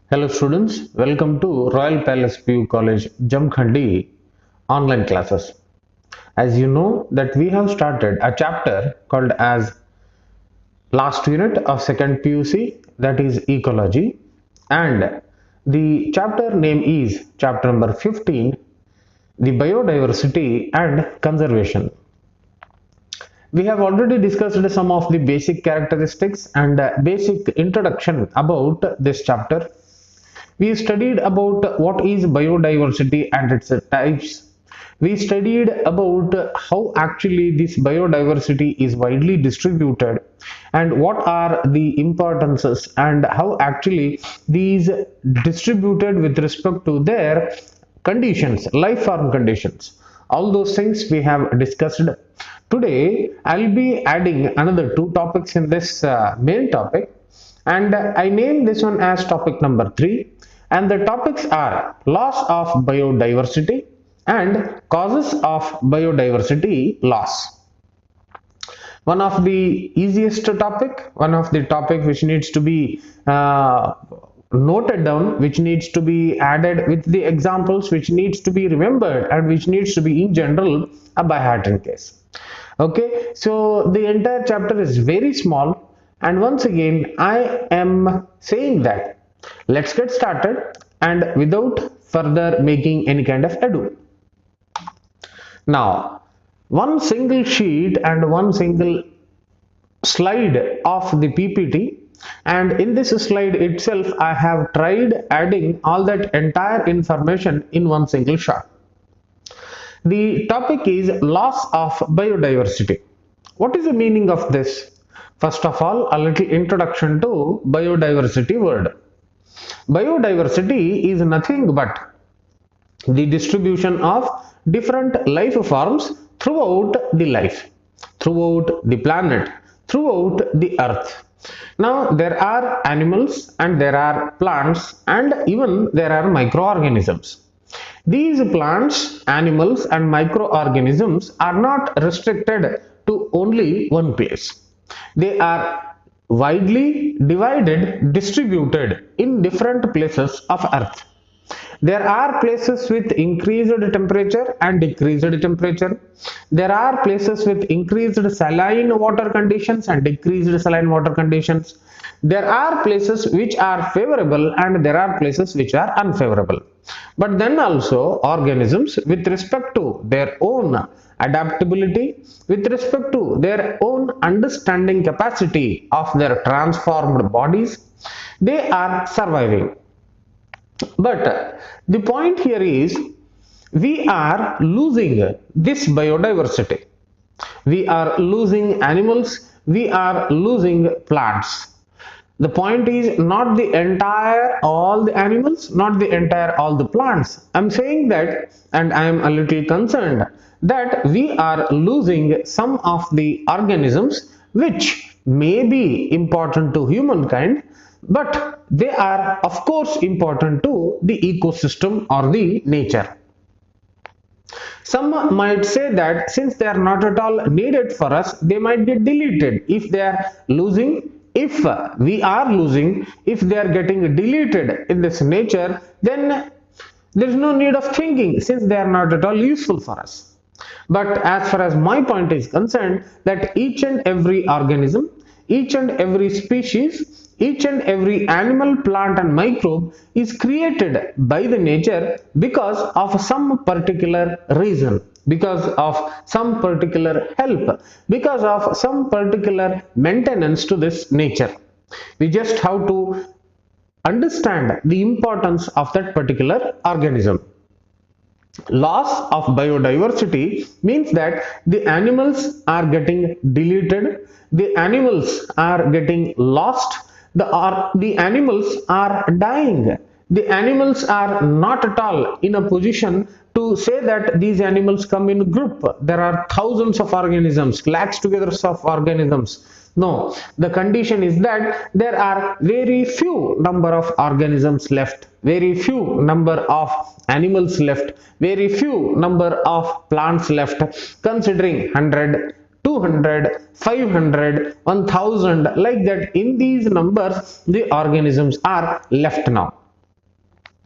Hello students, welcome to Royal Palace PU College Jamkhandi online classes. As you know that we have started a chapter called as last unit of second PUC, that is ecology, and the chapter name is chapter number 15, the biodiversity and conservation. We have already discussed some of the basic characteristics and basic introduction about this chapter. We studied about what is biodiversity and its types. We studied about how actually this biodiversity is widely distributed and what are the importances and how actually these distributed with respect to their conditions, life form conditions. All those things we have discussed. Today, I'll be adding another two topics in this main topic, and I named this one as topic number 3, and the topics are loss of biodiversity and causes of biodiversity loss. One of the easiest topic, one of the topic which needs to be noted down, which needs to be added with the examples, which needs to be remembered, and which needs to be in general a by heart in case. Okay, so the entire chapter is very small, and once again I am saying that let's get started and without further making any kind of ado. Now, one single sheet and one single slide of the PPT, and in this slide itself I have tried adding all that entire information in one single shot. The topic is loss of biodiversity. What is the meaning of this? First of all, a little introduction to biodiversity word. Biodiversity is nothing but the distribution of different life forms throughout the life, throughout the planet, throughout the earth. Now there are animals and there are plants and even there are microorganisms. These plants, animals and microorganisms are not restricted to only one place. They are widely divided, distributed in different places of earth. There are places with increased temperature and decreased temperature. There are places with increased saline water conditions and decreased saline water conditions. There are places which are favorable and there are places which are unfavorable. But then also organisms, with respect to their own adaptability, with respect to their own understanding capacity of their transformed bodies, they are surviving. But the point here is we are losing this biodiversity. We are losing animals, we are losing plants. The point is not the entire all the animals, not the entire all the plants. I'm saying that, and I am a little concerned that we are losing some of the organisms which may be important to humankind, but they are of course important to the ecosystem or the nature. Some might say that since they are not at all needed for us, they might get deleted. If they are losing, if we are losing, if they are getting deleted in this nature, then there is no need of thinking since they are not at all useful for us. But as far as my point is concerned, that each and every organism, each and every species, each and every animal, plant and microbe is created by the nature because of some particular reason, because of some particular help, because of some particular maintenance to this nature. We just have to understand the importance of that particular organism. Loss of biodiversity means that the animals are getting deleted, the animals are getting lost, the animals are dying, the animals are not at all in a position to say that these animals come in group. There are thousands of organisms, lakhs together of organisms. No, the condition is that there are very few number of organisms left, very few number of animals left, very few number of plants left, considering 100, 200, 500, 1000, like that. In these numbers the organisms are left now.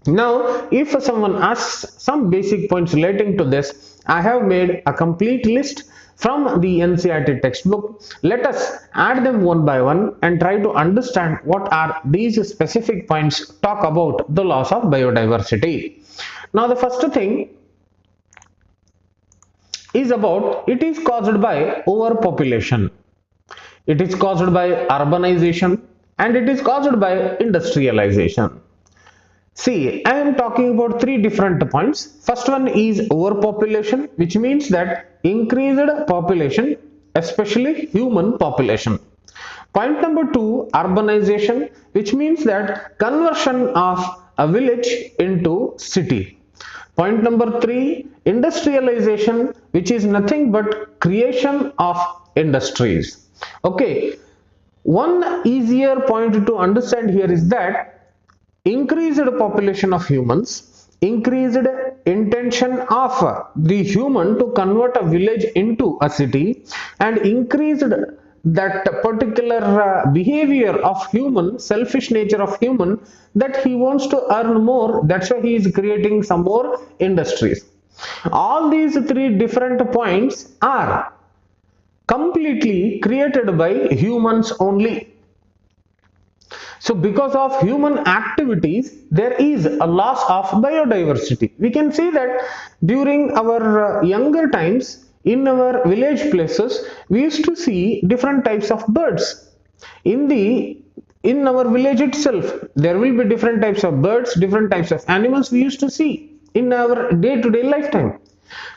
Now, if someone asks some basic points relating to this, I have made a complete list from the NCERT textbook. Let us add them one by one and try to understand what are these specific points talk about the loss of biodiversity. Now, the first thing is about it is caused by overpopulation. It is caused by urbanization and it is caused by industrialization. See, I am talking about three different points. First one is overpopulation, which means that increased population, especially human population. Point number two, urbanization, which means that conversion of a village into city. Point number three, industrialization, which is nothing but creation of industries. Okay, one easier point to understand here is that increased population of humans, increased intention of the human to convert a village into a city, and increased that particular behavior of human, selfish nature of human, that he wants to earn more, that's why he is creating some more industries. All these three different points are completely created by humans only. So because of human activities, there is a loss of biodiversity. We can see that during our younger times, in our village places, we used to see different types of birds. In our village itself, there will be different types of birds, different types of animals we used to see in our day-to-day lifetime.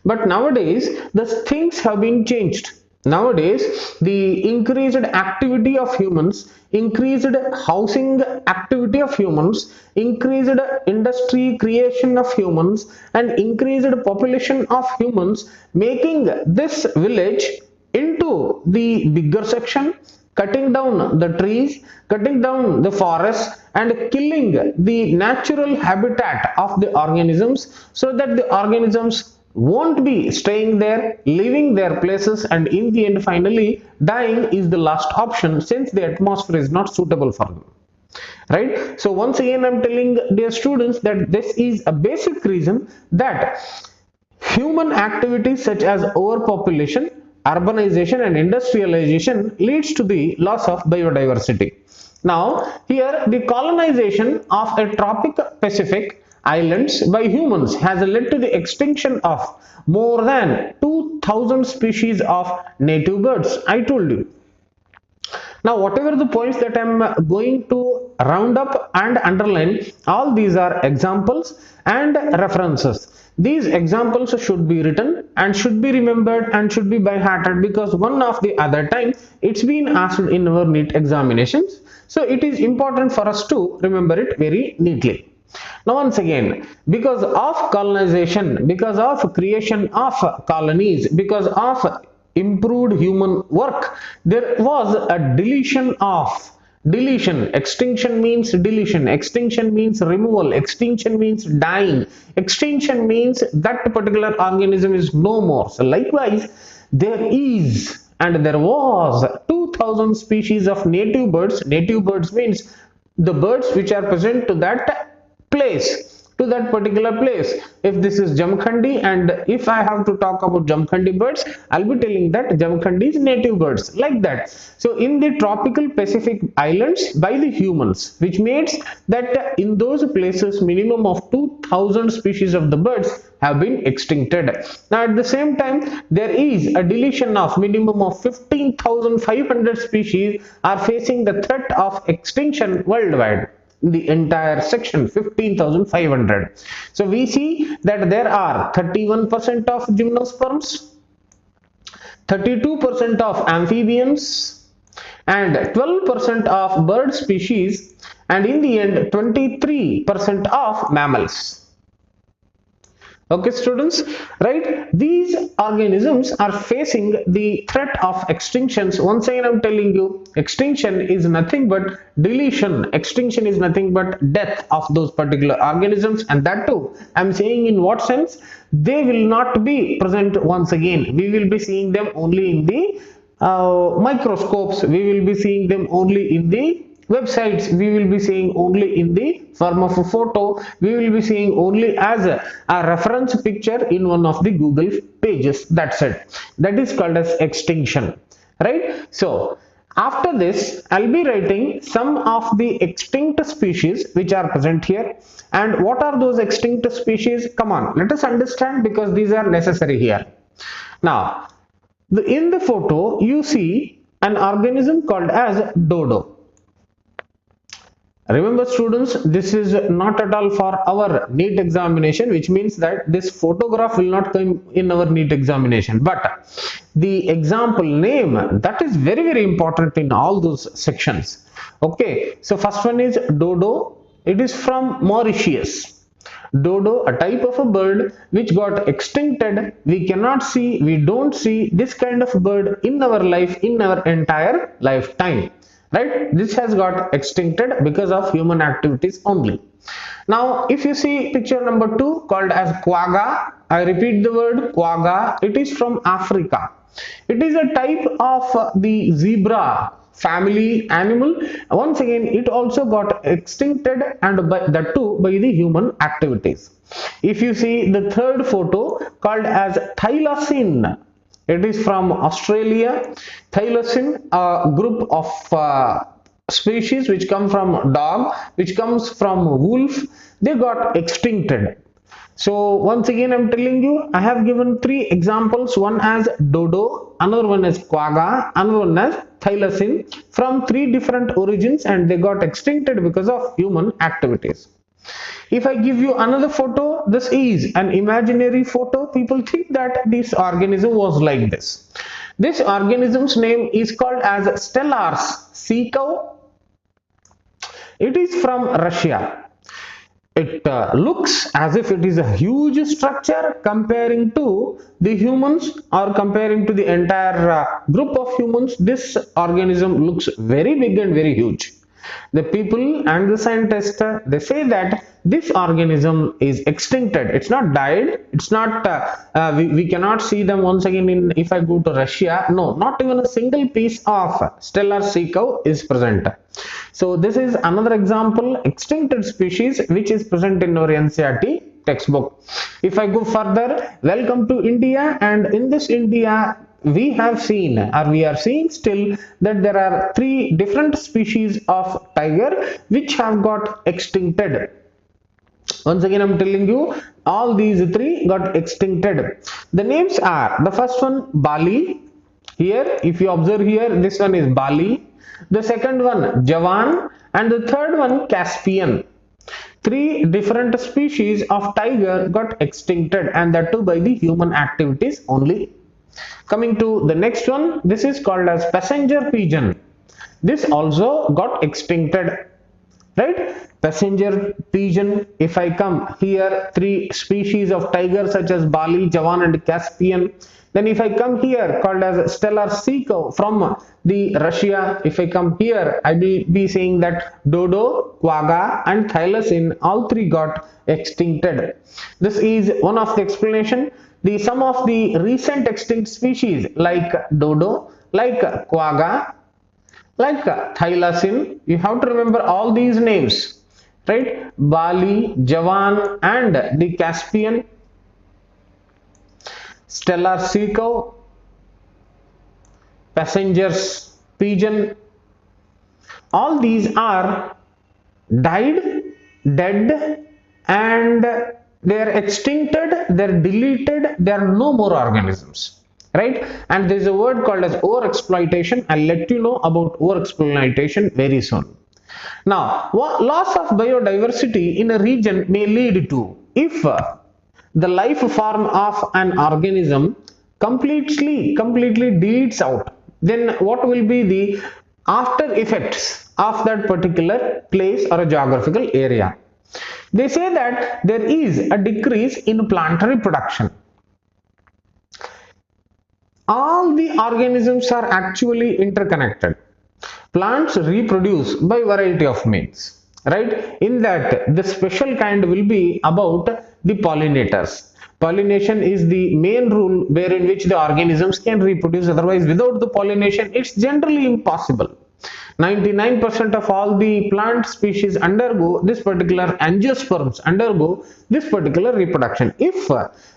But nowadays, the things have been changed. Nowadays, the increased activity of humans, increased housing activity of humans, increased industry creation of humans, and increased population of humans, making this village into the bigger section, cutting down the trees, cutting down the forests, and killing the natural habitat of the organisms, so that the organisms won't be staying there, leaving their places, and in the end finally dying is the last option, since the atmosphere is not suitable for them, right? So once again I'm telling dear students that this is a basic reason that human activities such as overpopulation, urbanization and industrialization leads to the loss of biodiversity. Now here the colonization of a tropic Pacific islands by humans has led to the extinction of more than 2000 species of native birds. I told you. Now whatever the points that I am going to round up and underline, all these are examples and references. These examples should be written and should be remembered and should be by hearted, because one of the other time it's been asked in our NEET examinations. So it is important for us to remember it very neatly. Now once again, because of colonization, because of creation of colonies, because of improved human work, there was a deletion. Extinction means deletion, extinction means removal, extinction means dying, extinction means that particular organism is no more. So likewise, there is and there was 2000 species of native birds. Native birds means the birds which are present to that place, to that particular place. If this is Jamkhandi, and if I have to talk about Jamkhandi birds, I'll be telling that Jamkhandi is native birds, like that. So in the tropical Pacific islands by the humans, which means that in those places minimum of 2000 species of the birds have been extincted. Now at the same time, there is a deletion of minimum of 15,500 species are facing the threat of extinction worldwide. The entire section 15,500. So we see that there are 31% of gymnosperms, 32% of amphibians, and 12% of bird species, and in the end 23% of mammals. Okay students, right? These organisms are facing the threat of extinctions. Once again I'm telling you, extinction is nothing but deletion, extinction is nothing but death of those particular organisms, and that too I'm saying in what sense? They will not be present once again. We will be seeing them only in the microscopes, we will be seeing them only in the websites we will be seeing only in the form of a photo, we will be seeing only as a reference picture in one of the Google pages. That's it. That is called as extinction, right? So after this I'll be writing some of the extinct species which are present here. And what are those extinct species? Come on, let us understand, because these are necessary here. Now in the photo you see an organism called as dodo. Remember students, this is not at all for our NEET examination, which means that this photograph will not come in our NEET examination, but the example name, that is very important in all those sections. Okay, so first one is dodo. It is from Mauritius. Dodo, a type of a bird which got extincted. We cannot see, we don't see this kind of bird in our life, in our entire lifetime. Right? This has got extincted because of human activities only. Now, if you see picture number 2 called as quagga, I repeat the word quagga, it is from Africa. It is a type of the zebra family animal. Once again, it also got extincted, and by that too by the human activities. If you see the third photo called as thylacine, it is from Australia. Thylacine, a group of species which come from dog, which comes from wolf, they got extincted. So once again I'm telling you, I have given 3 examples, one as dodo, another one as quagga, another one as thylacine, from 3 different origins, and they got extincted because of human activities. If I give you another photo, this is an imaginary photo. People think that this organism was like this. This organism's name is called as Stellar's sea cow. It is from Russia. It looks as if it is a huge structure comparing to the humans, or comparing to the entire group of humans. This organism looks very big and very huge. The people and the scientists, they say that this organism is extincted. It's not died. It's not, we cannot see them once again in, if I go to Russia. No, not even a single piece of stellar sea cow is present. So this is another example, extincted species, which is present in our NCERT textbook. If I go further, welcome to India, and in this India, we have seen, or we are seeing still, that there are 3 different species of tiger which have got extincted. Once again I'm telling you, all these 3 got extincted. The names are, the first one Bali. Here if you observe here, this one is Bali, the second one Javan, and the third one Caspian. 3 different species of tiger got extincted, and that too by the human activities only. Coming to the next one, this is called as passenger pigeon. This also got extincted, right? Passenger pigeon. If I come here, 3 species of tiger such as Bali, Javan and Caspian. Then if I come here, called as stellar sea cow from the Russia. If I come here, I will be saying that dodo, quagga and thylacine, all 3 got extincted. This is one of the explanation. Some of the recent extinct species like dodo, like quagga, like thylacine, you have to remember all these names, right? Bali, Javan and the Caspian, stellar sea cow, passengers pigeon, all these are died, dead, and they are extincted, they are deleted, there are no more organisms, right? And there is a word called as overexploitation. I'll let you know about overexploitation very soon. Now, loss of biodiversity in a region may lead to, if the life form of an organism completely deletes out, then what will be the after effects of that particular place or a geographical area? They say that there is a decrease in plant reproduction. All the organisms are actually interconnected. Plants reproduce by variety of means, right? In that, the special kind will be about the pollinators. Pollination is the main rule wherein which the organisms can reproduce. Otherwise, without the pollination, it's generally impossible. 99% of all the plant species undergo this particular angiosperms, undergo this particular reproduction. If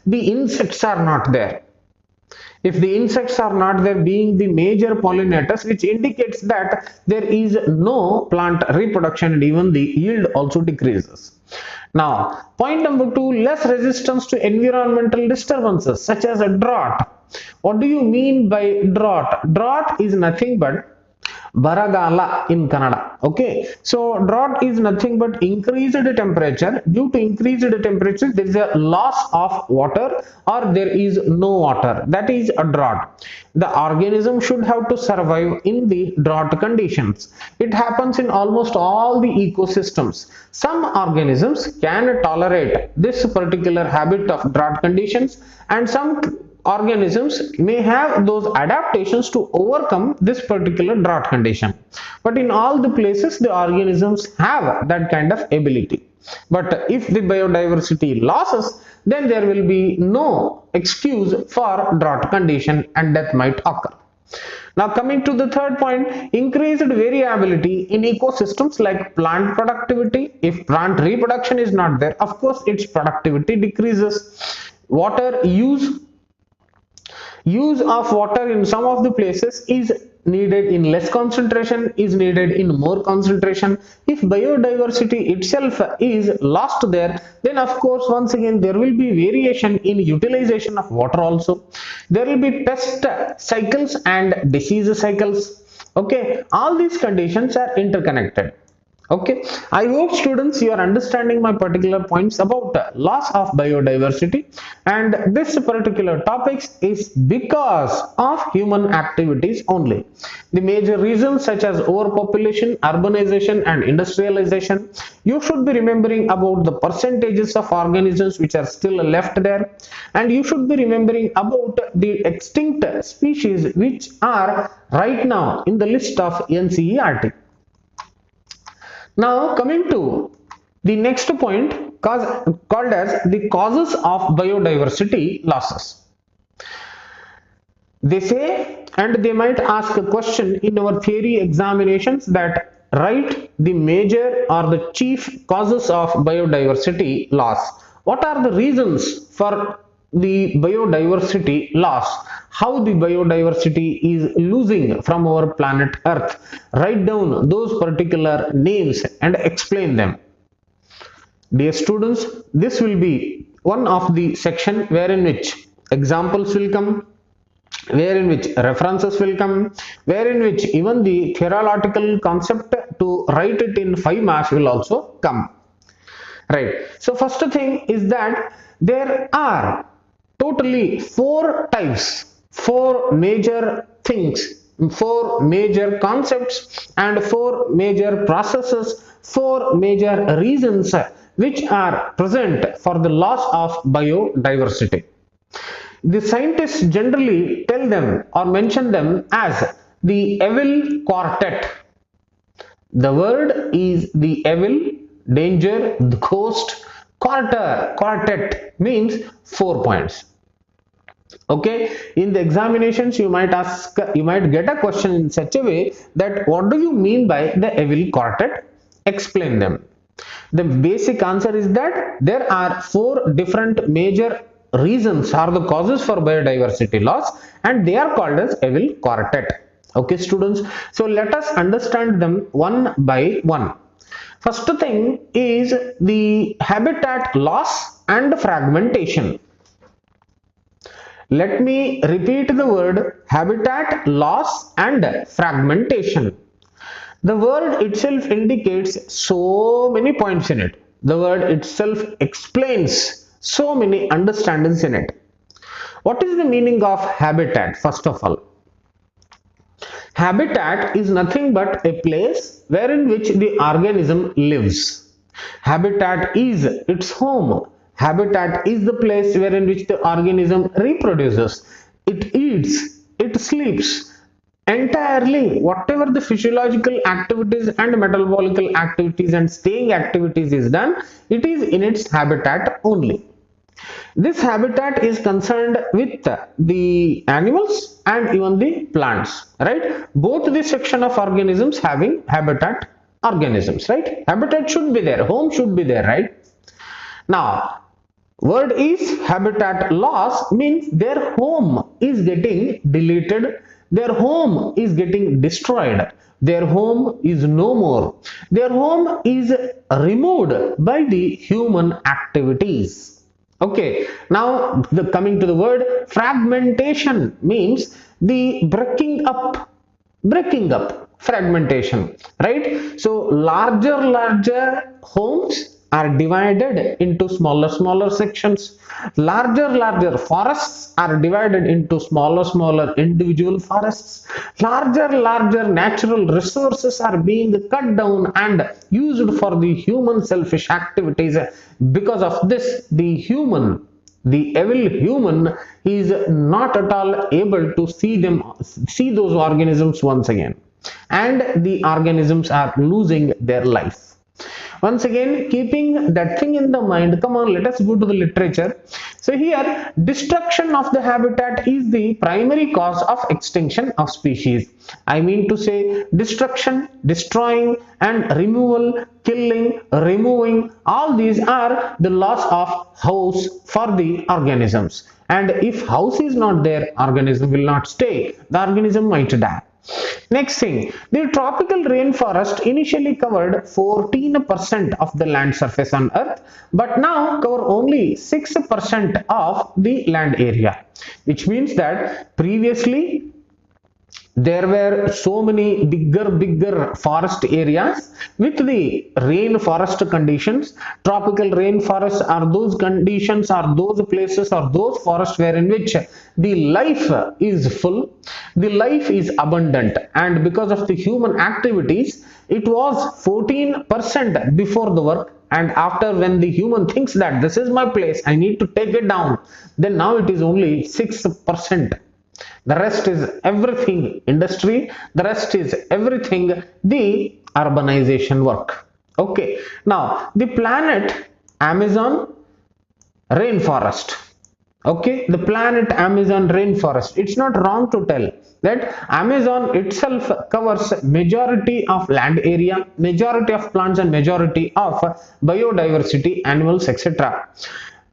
the insects are not there, if the insects are not there being the major pollinators, which indicates that there is no plant reproduction and even the yield also decreases. Now, point number 2, less resistance to environmental disturbances such as a drought. What do you mean by drought? Drought is nothing but Baragala in Kannada. Okay, so drought is nothing but increased temperature. Due to increased temperature, there is a loss of water or there is no water. That is a drought. The organism should have to survive in the drought conditions. It happens in almost all the ecosystems. Some organisms can tolerate this particular habit of drought conditions, and some organisms may have those adaptations to overcome this particular drought condition, but in all the places the organisms have that kind of ability. But if the biodiversity losses, then there will be no excuse for drought condition and death might occur. Now coming to the third point, increased variability in ecosystems like plant productivity. If plant reproduction is not there, of course its productivity decreases. Water use of water in some of the places is needed in less concentration, is needed in more concentration. If biodiversity itself is lost there, then of course once again there will be variation in utilization of water also. There will be pest cycles and disease cycles. Okay, all these conditions are interconnected. Okay, I hope students you are understanding my particular points about loss of biodiversity, and this particular topics is because of human activities only. The major reasons such as overpopulation, urbanization and industrialization. You should be remembering about the percentages of organisms which are still left there, and you should be remembering about the extinct species which are right now in the list of NCERT. Now coming to the next point called as the causes of biodiversity losses. They say, and they might ask a question in our theory examinations, that write the major or the chief causes of biodiversity loss. What are the reasons for the biodiversity loss? How the biodiversity is losing from our planet Earth? Write down those particular names and explain them. Dear students, this will be one of the section wherein which examples will come, wherein which references will come, wherein which even the theoretical concept to write it in 5 marks will also come. Right. So first thing is that there are totally 4 types, 4 major things, 4 major concepts and 4 major processes, 4 major reasons which are present for the loss of biodiversity. The scientists generally tell them or mention them as the evil quartet. The word is the evil, danger, the ghost, quartet means 4 points. Okay, in the examinations you might get a question in such a way that what do you mean by the evil quartet? Explain them. The basic answer is that there are 4 different major reasons or the causes for biodiversity loss, and they are called as evil quartet. Okay students, so let us understand them one by one. First thing is the habitat loss and fragmentation. Let me repeat the word habitat loss and fragmentation. The word itself indicates so many points in it. The word itself explains so many understandings in it. What is the meaning of habitat? First of all, habitat is nothing but a place wherein which the organism lives. Habitat is its home. Habitat is the place wherein which the organism reproduces. It eats, it sleeps. Entirely, whatever the physiological activities and metabolical activities and staying activities is done, it is in its habitat only. This habitat is concerned with the animals and even the plants, right? Both the section of organisms having habitat organisms, right? Habitat should be there, home should be there, right? Now, word is habitat loss means their home is getting deleted, their home is getting destroyed, their home is no more, their home is removed by the human activities. Okay, now the coming to the word fragmentation means the breaking up fragmentation, right? So larger homes are divided into smaller sections, larger forests are divided into smaller individual forests, larger natural resources are being cut down and used for the human selfish activities. Because of this, the evil human is not at all able to see those organisms once again, and the organisms are losing their life. Once again, keeping that thing in the mind, come on, let us go to the literature. So here, destruction of the habitat is the primary cause of extinction of species. I mean to say, destruction, destroying and removal, killing, removing, all these are the loss of house for the organisms. And if house is not there, organism will not stay, the organism might die. Next thing, the tropical rainforest initially covered 14% of the land surface on Earth, but now cover only 6% of the land area, which means that previously there were so many bigger forest areas with the rainforest conditions. Tropical rainforests are those conditions, are those places, or those forests where in which the life is full, the life is abundant, and because of the human activities it was 14% before the work, and after, when the human thinks that this is my place, I need to take it down, then now it is only 6%. The rest is everything industry, the rest is everything the urbanization work. Okay, now the planet Amazon rainforest. Okay, the planet Amazon rainforest, it's not wrong to tell that Amazon itself covers majority of land area, majority of plants and majority of biodiversity, animals, etc.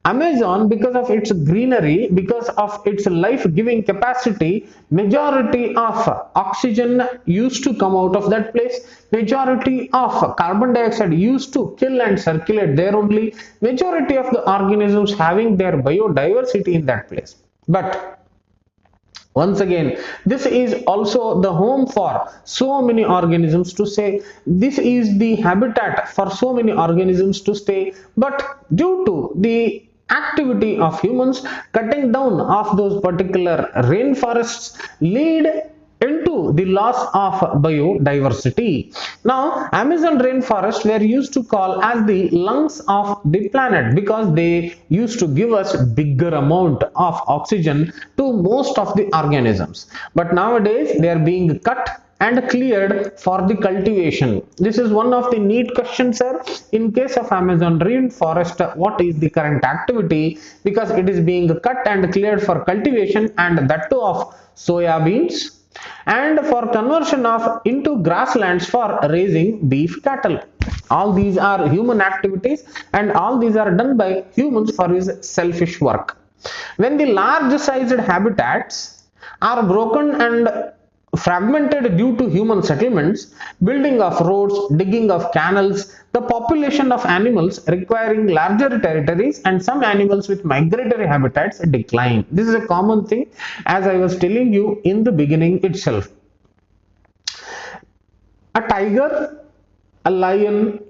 Amazon, because of its greenery, because of its life-giving capacity, majority of oxygen used to come out of that place, majority of carbon dioxide used to kill and circulate there only, majority of the organisms having their biodiversity in that place. But once again, this is also the home for so many organisms to stay. This is the habitat for so many organisms to stay. But due to the activity of humans, cutting down of those particular rainforests lead into the loss of biodiversity. Now, Amazon rainforests were used to call as the lungs of the planet because they used to give us bigger amount of oxygen to most of the organisms. But nowadays they are being cut and cleared for the cultivation. This is one of the neat questions, sir. In case of Amazon rainforest, what is the current activity? Because it is being cut and cleared for cultivation, and that too of soya beans, and for conversion of into grasslands for raising beef cattle. All these are human activities, and all these are done by humans for his selfish work. When the large sized habitats are broken and fragmented due to human settlements, building of roads, digging of canals, the population of animals requiring larger territories and some animals with migratory habitats decline. This is a common thing, as I was telling you in the beginning itself. A tiger, a lion,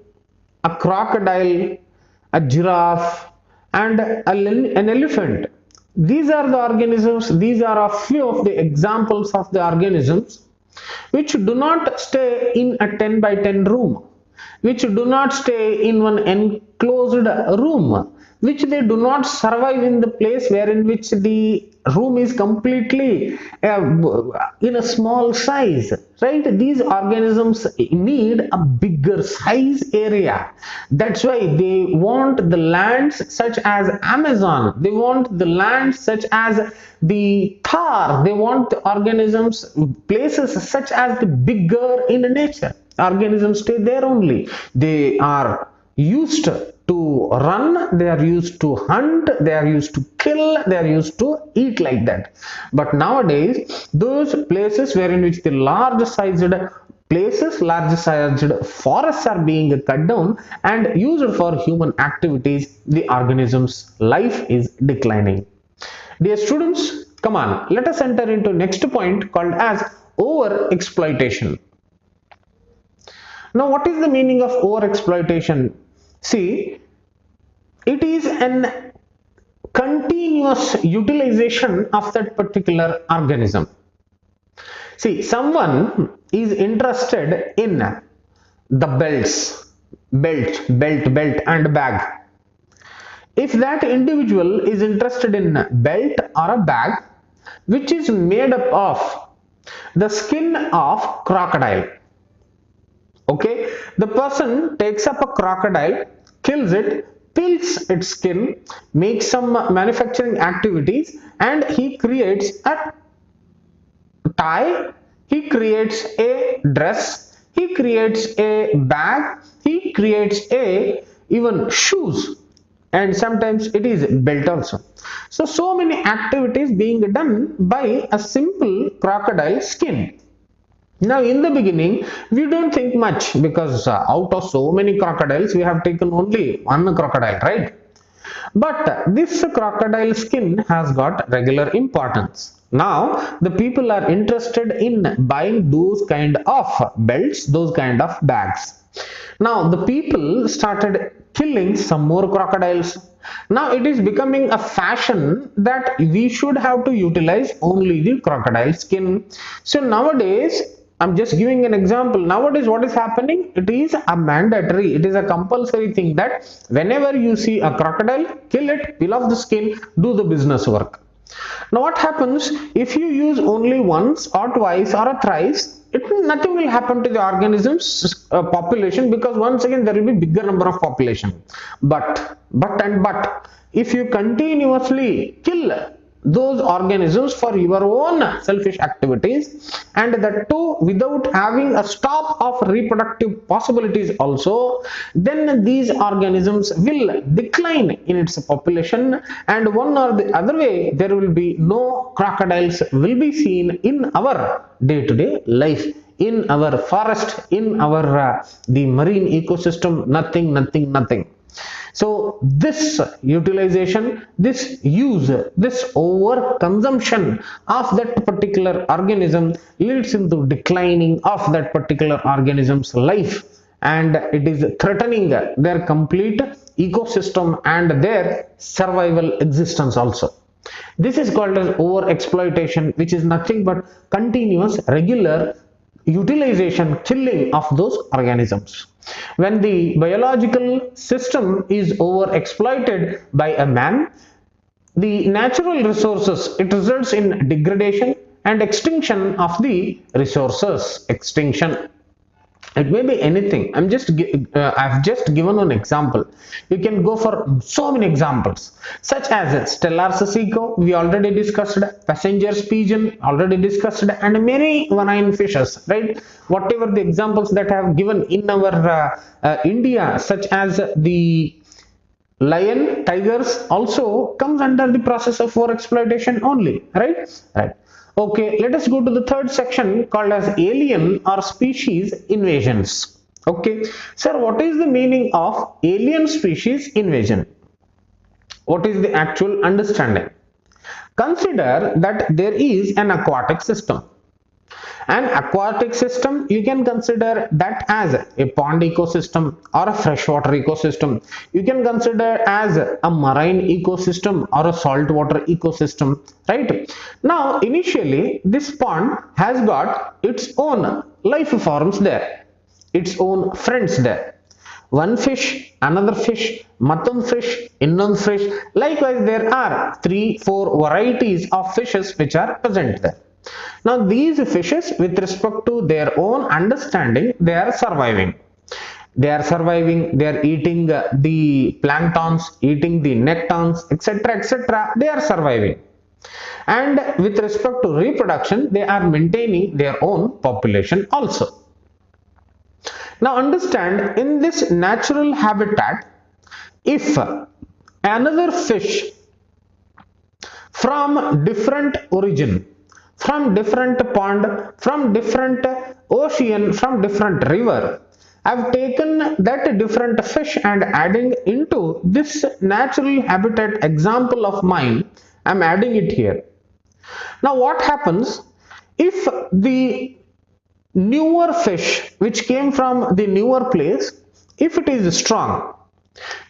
a crocodile, a giraffe, and an elephant. These are the organisms, these are a few of the examples of the organisms which do not stay in a 10 by 10 room. which do not stay in one enclosed room, which they do not survive in the place wherein which the room is completely in a small size, right? These organisms need a bigger size area. That's why they want the lands such as Amazon, they want the lands such as the Thar, they want the organisms places such as the bigger in nature. Organisms stay there only. They are used to run, they are used to hunt, they are used to kill, they are used to eat like that. But nowadays those places wherein which the large sized places, large sized forests are being cut down and used for human activities, the organism's life is declining. Dear students, come on, let us enter into next point called as over exploitation. Now, what is the meaning of over exploitation? See, it is an continuous utilization of that particular organism. See, someone is interested in the belt and bag. If that individual is interested in belt or a bag which is made up of the skin of crocodile, okay, the person takes up a crocodile, kills it, peels its skin, makes some manufacturing activities, and he creates a tie, he creates a dress, he creates a bag, he creates a even shoes, and sometimes it is belt also. So many activities being done by a simple crocodile skin. Now in the beginning we don't think much, because out of so many crocodiles we have taken only one crocodile, right? But this crocodile skin has got regular importance. Now the people are interested in buying those kind of belts, those kind of bags. Now the people started killing some more crocodiles. Now it is becoming a fashion that we should have to utilize only the crocodile skin. So nowadays, I'm just giving an example. Nowadays what is happening? It is a mandatory, it is a compulsory thing that whenever you see a crocodile, kill it, peel off the skin, do the business work. Now what happens if you use only once or twice or thrice? Nothing will happen to the organism's population, because once again there will be bigger number of population. But if you continuously kill those organisms for your own selfish activities, and that too without having a stop of reproductive possibilities also, then these organisms will decline in its population, and one or the other way there will be no crocodiles will be seen in our day-to-day life, in our forest, in our the marine ecosystem. Nothing. So this utilization, this use, this over consumption of that particular organism leads into declining of that particular organism's life, and it is threatening their complete ecosystem and their survival existence also. This is called as over exploitation, which is nothing but continuous regular utilization, killing of those organisms. When the biological system is over exploited by a man, the natural resources, it results in degradation and extinction of the resources. Extinction, it may be anything. I've just given an example. You can go for so many examples, such as stellar seco, we already discussed, passenger's pigeon already discussed, and many marine fishes, right? Whatever the examples that I have given in our India, such as the lion, tigers also comes under the process of over exploitation only, right? Okay, let us go to the third section called as alien or species invasions. Okay, sir, what is the meaning of alien species invasion? What is the actual understanding? Consider that there is an aquatic system. An aquatic system, you can consider that as a pond ecosystem or a freshwater ecosystem. You can consider as a marine ecosystem or a saltwater ecosystem, right? Now, initially, this pond has got its own life forms there, its own friends there. one fish, another fish, matum fish, innum fish. Likewise, there are 3-4 varieties of fishes which are present there. Now, these fishes, with respect to their own understanding, they are surviving. They are surviving, they are eating the planktons, eating the nectons, etc. etc. They are surviving. And with respect to reproduction, they are maintaining their own population also. Now understand, in this natural habitat, if another fish from different origin, from different pond, from different ocean, from different river, I've taken that different fish and adding into this natural habitat example of mine, I'm adding it here. Now what happens if the newer fish which came from the newer place, if it is strong,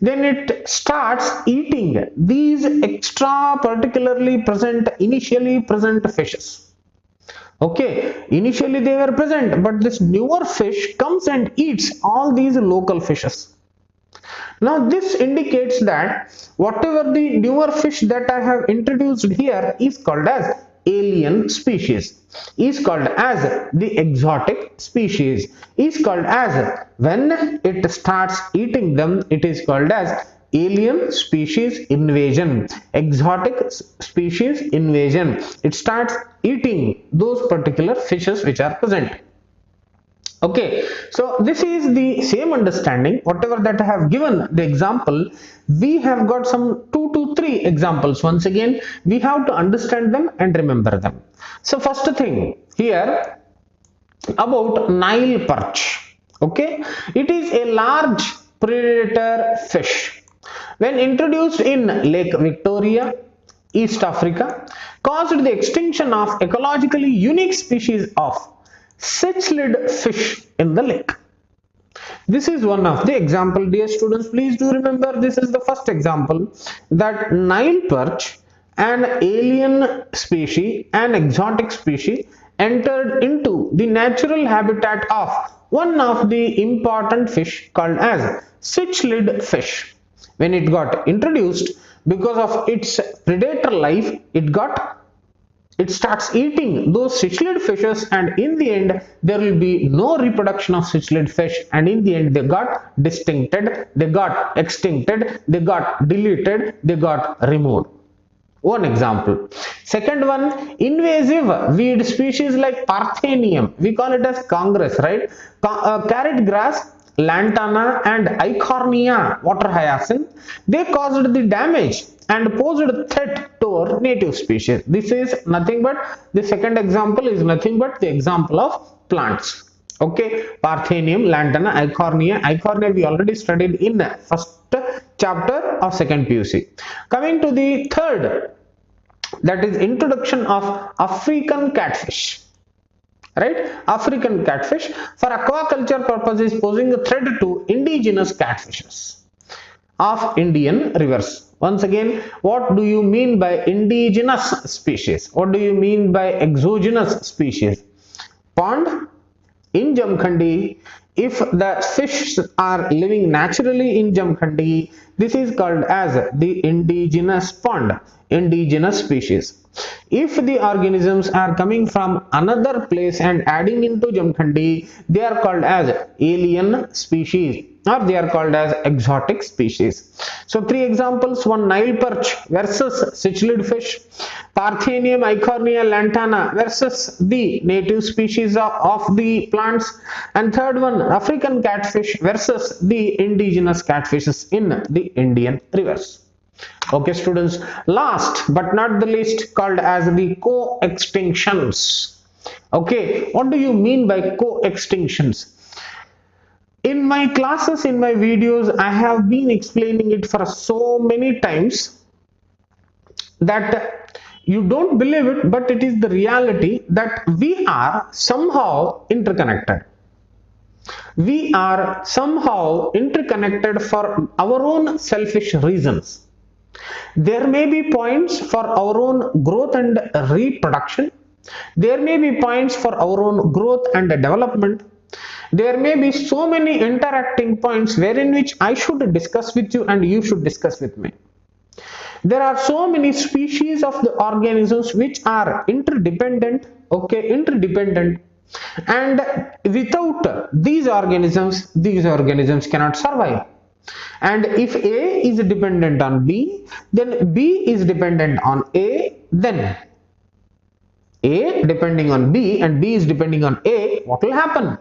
then it starts eating these extra particularly present, initially present fishes. Okay, initially they were present, but this newer fish comes and eats all these local fishes. Now this indicates that whatever the newer fish that I have introduced here is called as alien species, is called as the exotic species, is called as, when it starts eating them, it is called as alien species invasion, exotic species invasion. It starts eating those particular fishes which are present. Okay, so this is the same understanding, whatever that I have given the example. We have got some 2 to 3 examples. Once again, we have to understand them and remember them. So first thing here about Nile perch. Okay, it is a large predator fish. When introduced in Lake Victoria, East Africa, caused the extinction of ecologically unique species of cichlid fish in the lake. This is one of the example, dear students. Please do remember, this is the first example, that Nile perch, an alien species, an exotic species, entered into the natural habitat of one of the important fish called as cichlid fish. When it got introduced, because of its predator life, it starts eating those cichlid fishes, and in the end there will be no reproduction of cichlid fish, and in the end they got distincted, they got extincted, they got deleted, they got removed. One example. Second one, invasive weed species like Parthenium, we call it as Congress, right? Carrot grass, lantana and Eichhornia water hyacinth, they caused the damage and posed threat to our native species. This is nothing but, the second example is nothing but the example of plants. Okay, Parthenium, lantana, Eichhornia we already studied in first chapter of second PUC. Coming to the third, that is introduction of African catfish. Right, African catfish for aquaculture purposes, posing a threat to indigenous catfishes of Indian rivers. Once again, what do you mean by indigenous species? What do you mean by exogenous species? Pond in Jamkhandi, if the fish are living naturally in Jamkhandi, this is called as the indigenous pond, indigenous species. If the organisms are coming from another place and adding into Jamkhandi, they are called as alien species, or they are called as exotic species. So 3 examples, one Nile perch versus cichlid fish, Parthenium, Eichhornia, lantana versus the native species of the plants, and third one African catfish versus the indigenous catfishes in the Indian rivers. Okay students, last but not the least, called as the co-extinctions. Okay, what do you mean by co-extinctions? In my classes, in my videos, I have been explaining it for so many times that you don't believe it, but it is the reality that we are somehow interconnected. We are somehow interconnected for our own selfish reasons. There may be points for our own growth and reproduction. There may be points for our own growth and development. There may be so many interacting points wherein which I should discuss with you and you should discuss with me. There are so many species of the organisms which are interdependent, okay, interdependent, and without these organisms cannot survive. And if A is dependent on B, then B is dependent on A, then A depending on B and B is depending on A, what will happen?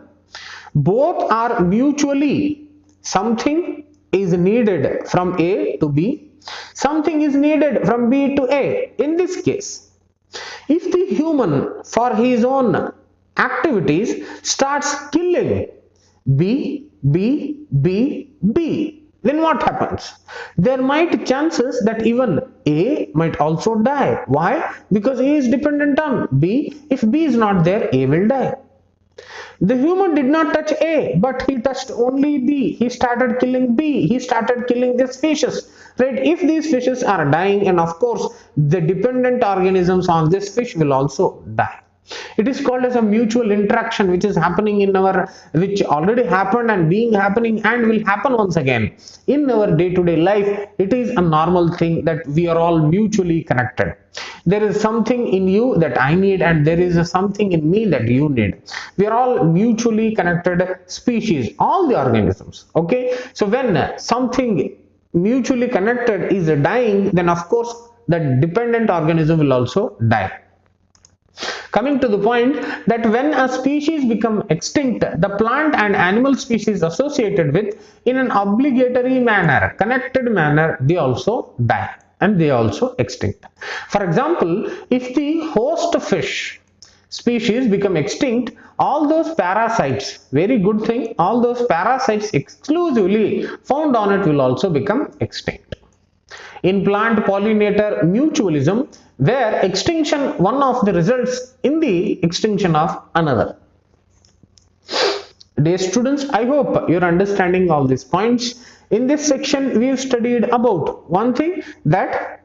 Both are mutually, something is needed from A to B, something is needed from B to A. In this case, if the human for his own activities starts killing B, B, B, B, then what happens? There might chances that even A might also die. Why? Because A is dependent on B. If B is not there, A will die. The human did not touch A, but he touched only B. He started killing B. He started killing these fishes. Right? If these fishes are dying, and of course, the dependent organisms on this fish will also die. It is called as a mutual interaction, which is happening in our, which already happened and being happening and will happen once again in our day-to-day life. It is a normal thing that we are all mutually connected. There is something in you that I need and there is something in me that you need. We are all mutually connected species, all the organisms. Okay, so when something mutually connected is dying, then of course the dependent organism will also die. Coming to the point that when a species become extinct, the plant and animal species associated with in an obligatory manner, connected manner, they also die and they also extinct. For example, if the host fish species become extinct, all those parasites, very good thing, all those parasites exclusively found on it will also become extinct. In plant pollinator mutualism, where extinction one of the results in the extinction of another. Dear students, I hope you're understanding all these points. In this section, we've studied about one thing, that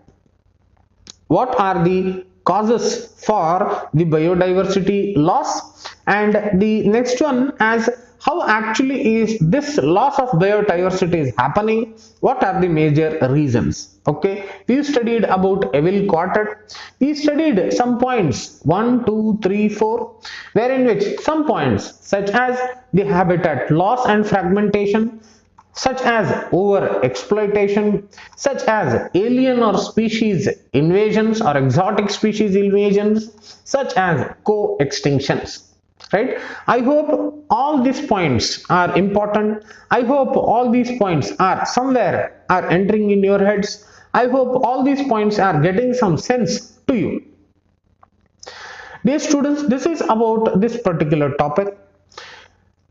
what are the causes for the biodiversity loss, and the next one as how actually is this loss of biodiversity is happening, what are the major reasons. Okay, we studied about evil quartet, we studied some points 1, 2, 3, 4, wherein which some points such as the habitat loss and fragmentation, such as over exploitation, such as alien or species invasions or exotic species invasions, such as co-extinctions. Right? I hope all these points are important. I hope all these points are somewhere are entering in your heads. I hope all these points are getting some sense to you. Dear students, this is about this particular topic.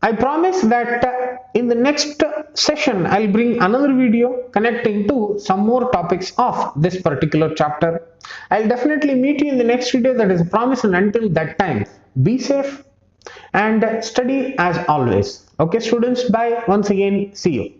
I promise that in the next session I'll bring another video connecting to some more topics of this particular chapter. I'll definitely meet you in the next video, that is a promise, and until that time, be safe and study as always. Okay students, bye. Once again, see you.